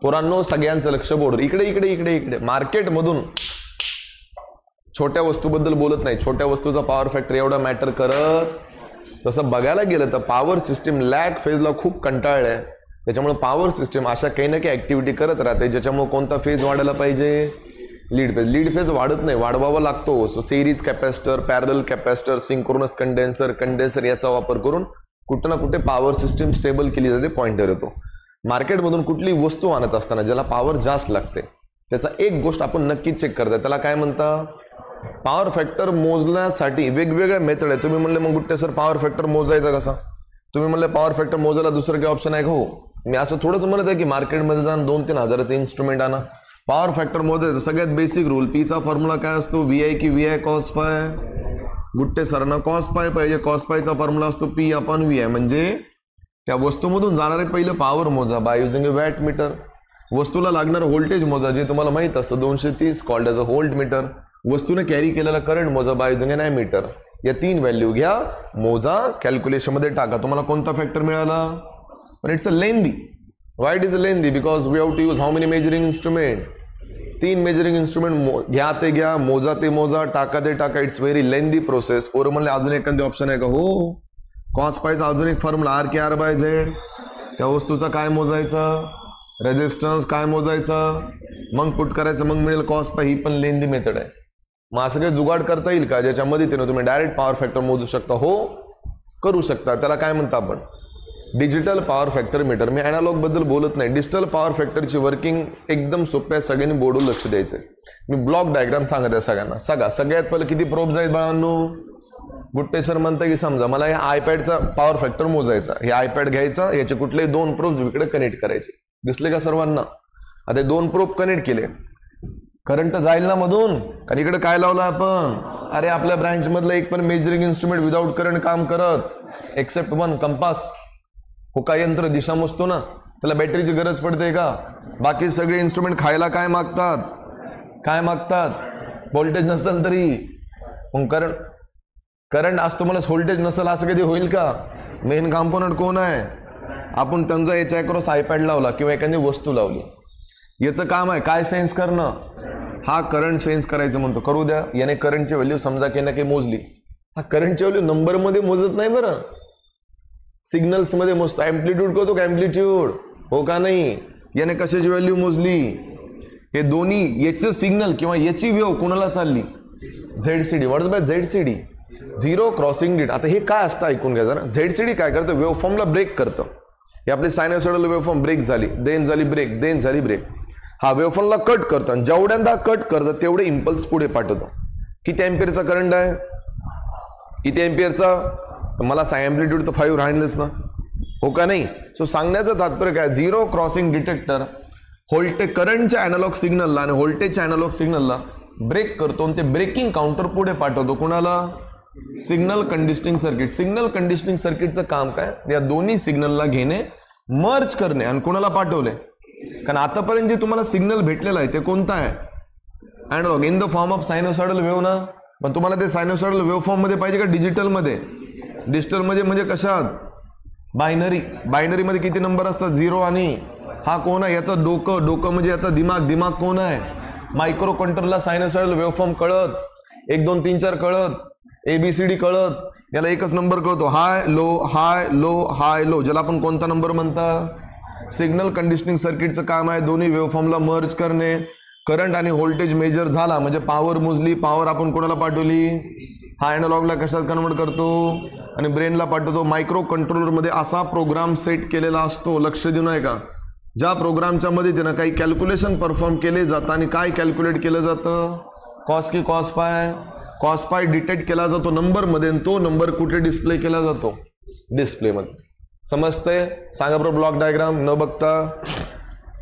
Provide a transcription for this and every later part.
पोरांनो सगळ्यांचं लक्ष बोर्डवर. इकडे इकडे इकडे इकडे. मार्केटमधून छोट्या वस्तूबद्दल बोलत नाही, छोट्या वस्तूचा पॉवर फॅक्टर एवढा मॅटर करत. तसं बघायला गेलं तर पॉवर सिस्टीम लॅग फेजला खूप कंटाळलंय. त्याच्यामुळे पॉवर सिस्टीम अशा काही ना काही ऍक्टिव्हिटी करत राहते ज्याच्यामुळे कोणता फेज वाढायला पाहिजे, लीड फेज. लीड फेज वाढत नाही, वाढवावा लागतो. So series capacitor, parallel capacitor, synchronous condenser याचा वापर करून कुठं ना कुठे पॉवर सिस्टीम स्टेबल केली जाते, पॉइंटर येतो. मार्केटमधून कुठली वस्तू आणत असताना ज्याला पॉवर जास्त लागते त्याचा एक गोष्ट आपण नक्कीच चेक करता, त्याला काय म्हणता, पॉवर फॅक्टर मोजण्यासाठी वेगवेगळ्या मेथड आहे. तुम्ही म्हणले मग गुट्टे सर पॉवर फॅक्टर मोजायचा कसा, तुम्ही म्हणले पॉवर फॅक्टर मोजायला दुसरं काही ऑप्शन आहे का? हो, मी असं थोडंच म्हणत आहे की मार्केटमध्ये जाऊन 2-3 हजाराचं इन्स्ट्रुमेंट आणा, पॉवर फॅक्टर मोजायचं. सगळ्यात बेसिक रूल, पीचा फॉर्म्युला काय असतो, VI की VI कॉस फाय. गुट्टे सरांना कॉस पाय पाहिजे, कॉस पायचा फॉर्म्युला असतो P/VI. म्हणजे त्या वस्तूमधून जाणारे पहिलं पॉवर मोजा by using a watt meter. वस्तूला लागणारं व्होल्टेज मोजा जे तुम्हाला माहित असतं 230 called as a volt meter. वस्तूने कॅरी केलेला करंट मोजा बाय युजिंग एन ॲमीटर. या 3 व्हॅल्यू घ्या, मोजा, कॅल्क्युलेशन मध्ये टाका, तुम्हाला कोणता फॅक्टर मिळाला. पण it's a lengthy. Why it is a lengthy? Because we have to use how many measuring instrument. 3 measuring instrument घ्या ते घ्या, मोजा ते मोजा, टाका ते टाका. It's very lengthy process. पोरं म्हणले अजून एखादी ऑप्शन आहे का? हो, कॉस पायचा अजून एक फॉर्म्युला R/R/Z. त्या वस्तूचा काय मोजायचा, रेजिस्टन्स काय मोजायचा, मग पुट करायचं, मग मिळेल कॉस पाय. ही पण लेंदी मेथड आहे. मग असं काही जुगाड करता येईल का ज्याच्यामध्ये तुम्ही डायरेक्ट पॉवर फॅक्टर मोजू शकता? हो, करू शकता. त्याला काय म्हणता आपण, डिजिटल पॉवर फॅक्टर मीटर. मी अॅनालॉग बद्दल बोलत नाही. डिजिटल पॉवर फॅक्टरची वर्किंग एकदम सोप्या आहे, सगळ्यांनी बोर्डवर लक्ष द्यायचंय. मी ब्लॉक डायग्राम सांगत आहे सगळ्यांना. सगळ्यात पहिलं किती प्रोब्स आहेत बाळांनो? गुट्टे सर म्हणतं की समजा मला या आयपॅडचा पॉवर फॅक्टर मोजायचा. हे आयपॅड घ्यायचा, याचे कुठले 2 प्रोब्स इकडे कनेक्ट करायचे. दिसले का सर्वांना? आता 2 प्रोब कनेक्ट केले, करंट जाईल ना मधून. कारण इकडे काय लावलं आपण, अरे आपल्या ब्रांच मधलं एक पण मेजरिंग इन्स्ट्रुमेंट विदाउट करंट काम करत, एक्सेप्ट 1 कंपास. हुका यंत्र दिशा मोजतो ना, त्याला बॅटरीची गरज पडते का? बाकी सगळे इन्स्ट्रुमेंट खायला काय मागतात, काय मागतात, व्होल्टेज नसेल तरी. मग करंट असतो मला व्होल्टेज नसेल असं कधी होईल का? मेन कॉम्पोनंट कोण आहे? आपण त्यांचा याच्या अक्रॉस आयपॅड लावला किंवा एखादी वस्तू लावली, याचं काम आहे काय, सेन्स करणं. हा करंट सेन्स करायचं म्हणतो, करू द्या. याने करंटची व्हॅल्यू समजा की ना काही मोजली. हा करंटची व्हॅल्यू नंबर मध्ये मोजत नाही बरं, सिग्नल्स मध्ये मोजतो. ॲम्प्लिट्यूड करतो का, ॲम्प्लिट्यूड, हो का नाही? याने कशाची व्हॅल्यू मोजली? हे दोन्ही याचं सिग्नल किंवा याची वेव्ह कोणाला चालली, ZCD. What is by ZCD? Zero crossing डिट. आता हे काय असतं ऐकून घ्या जरा. ZCD काय करतं, वेव्हफॉर्मला ब्रेक करतं. हे आपली सायनोसॉइडल वेव्हफॉर्म ब्रेक झाली, देन झाली ब्रेक, देन झाली ब्रेक. हा वेव्हफॉर्मला कट करतं आणि जेवढ्यांदा कट करतं तेवढे इम्पल्स पुढे पाठवतो. किती एम्पियरचा करंट आहे, किती एम्पियरचा? मला ॲम्प्लिट्यूड तर 5 राहिलंच ना, हो का नाही? सो सांगण्याचं तात्पर्य काय, झिरो क्रॉसिंग डिटेक्टर व्होल्टेज करंटच्या अॅनालॉग सिग्नलला आणि व्होल्टेजच्या अॅनालॉग सिग्नलला ब्रेक करतो आणि ते ब्रेकिंग काउंटर पुढे पाठवतो. कुणाला? Signal conditioning circuit. Signal conditioning सर्किटचं काम काय, या दोन्ही सिग्नलला घेणे, मर्ज करणे आणि कुणाला पाठवले. कारण आतापर्यंत जे तुम्हाला सिग्नल भेटलेला आहे ते कोणता आहे, analog in the form of sinusoidal wave ना. पण तुम्हाला ते सायनोसॉइडल वेव्ह फॉर्म मध्ये पाहिजे का डिजिटल मध्ये? डिजिटल मध्ये म्हणजे कशात, बायनरी. बायनरी मध्ये किती नंबर असतात, 0 आणि हा कोण आहे, याचा डोकं, डोकं म्हणजे याचा दिमाग, दिमाग कोण आहे, मायक्रो कंट्रोलरला सायनोसॉइडल वेव्ह फॉर्म कळत, 1 2 3 4 कळत, ABCD कळत. याला एकच नंबर कळतो, हाय लो हाय लो हाय लो, ज्याला आपण कोणता नंबर म्हणता. सिग्नल कंडिशनिंग सर्किटचं काम आहे दोन्ही वेव्हफॉर्मला मर्ज करणे. करंट आणि व्होल्टेज मेजर झाला म्हणजे पॉवर मोजली, पॉवर आपण कोणाला पाठवली, हा अॅनालॉगला कशात कन्वर्ट करतो आणि ब्रेनला पाठवतो. मायक्रो कंट्रोलर मध्ये असा प्रोग्राम सेट केलेला असतो, लक्ष देऊ नये का, ज्या प्रोग्रामच्या मदतीनं काही कॅल्क्युलेशन परफॉर्म केले जातं. आणि काय कॅल्क्युलेट केलं जातं, कॉस की cos pi. Cos pi detect केला जातो नंबर मध्ये आणि तो नंबर कुठे डिस्प्ले केला जातो, डिस्प्ले मध्ये. समजतंय? सांगा बरं ब्लॉक डायग्राम न बघता.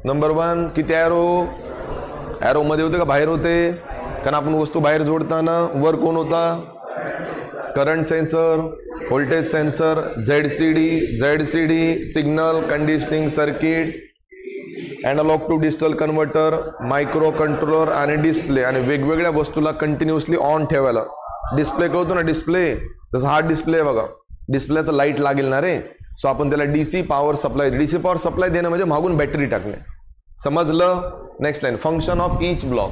नंबर 1 किती ॲरो, ॲरो मध्ये होते का बाहेर होते? कारण आपण वस्तू बाहेर जोडताना वर कोण होता, current sensor, voltage sensor, ZCD signal conditioning circuit, analog to digital converter, microcontroller आणि डिस्प्ले. आणि वेगवेगळ्या वस्तूला कंटिन्युअसली ऑन ठेवायला. डिस्प्ले कळतो ना, डिस्प्ले जसं हा डिस्प्ले बघा, डिस्प्ले तर लाईट लागेल ना रे. सो आपण त्याला DC power supply, DC power supply देणं म्हणजे मागून बॅटरी टाकणे. समजलं. Next line, function of each block.